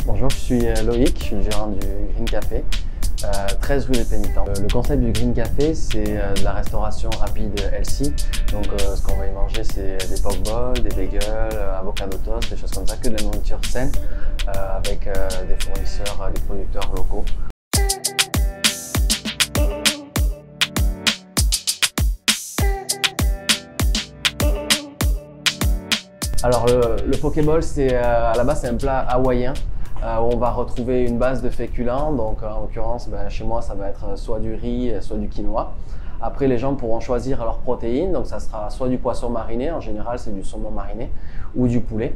Bonjour, je suis Loïc, je suis le gérant du Green Café, 13 rue des Pénitents. Le concept du Green Café, c'est de la restauration rapide healthy. Donc ce qu'on va y manger, c'est des pokeballs, des bagels, avocado toast, des choses comme ça, que de la nourriture saine avec des fournisseurs, des producteurs locaux. Alors le Pokéball, à la base c'est un plat hawaïen où on va retrouver une base de féculents. Donc en l'occurrence, chez moi ça va être soit du riz, soit du quinoa. Après les gens pourront choisir leurs protéines, donc ça sera soit du poisson mariné, en général c'est du saumon mariné, ou du poulet.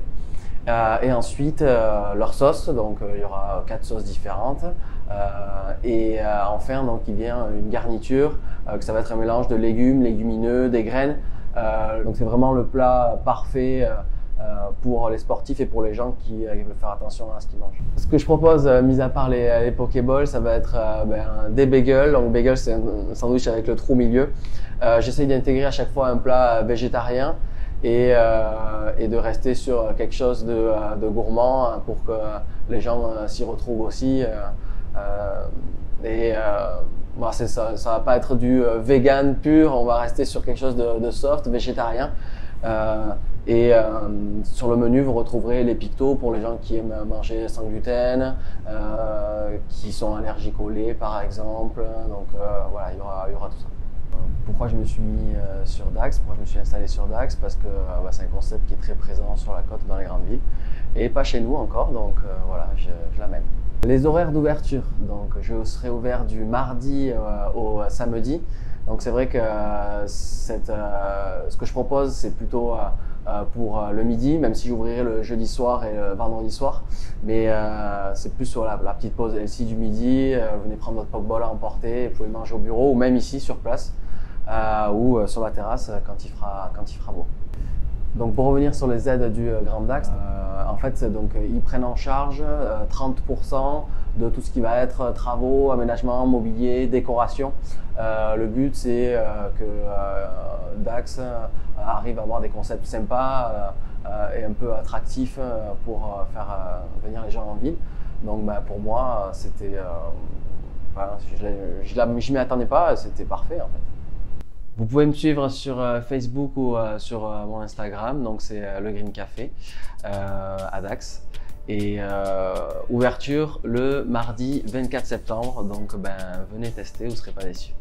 Et ensuite leur sauce, donc il y aura 4 sauces différentes. Enfin donc il vient une garniture, que ça va être un mélange de légumes, légumineux, des graines. Donc c'est vraiment le plat parfait pour les sportifs et pour les gens qui veulent faire attention à ce qu'ils mangent. Ce que je propose, mis à part les Pokéballs, ça va être des bagels. Donc bagel, c'est un sandwich avec le trou au milieu. J'essaye d'intégrer à chaque fois un plat végétarien et de rester sur quelque chose de gourmand pour que les gens s'y retrouvent aussi. Ça va pas être du vegan pur, on va rester sur quelque chose de soft, végétarien. Sur le menu, vous retrouverez les pictos pour les gens qui aiment manger sans gluten, qui sont allergiques au lait par exemple. Donc voilà, il y aura tout ça. Pourquoi je me suis mis sur Dax? Pourquoi je me suis installé sur Dax? Parce que c'est un concept qui est très présent sur la côte dans les grandes villes et pas chez nous encore, donc voilà, je l'amène. Les horaires d'ouverture, donc je serai ouvert du mardi au samedi. Donc c'est vrai que ce que je propose, c'est plutôt pour le midi, même si j'ouvrirai le jeudi soir et le vendredi soir. Mais c'est plus sur la petite pause healthy du midi. Venez prendre votre pokeball à emporter, vous pouvez le manger au bureau ou même ici sur place ou sur la terrasse quand il fera beau. Donc pour revenir sur les aides du Grand Dax, en fait donc ils prennent en charge 30% de tout ce qui va être travaux, aménagement, mobilier, décoration. Le but c'est que Dax arrive à avoir des concepts sympas et un peu attractifs pour faire venir les gens en ville. Donc pour moi c'était, je m'y attendais pas, c'était parfait en fait. Vous pouvez me suivre sur Facebook ou sur mon Instagram, donc c'est le Green Café à Dax. Et ouverture le mardi 24 septembre, donc venez tester, vous ne serez pas déçus.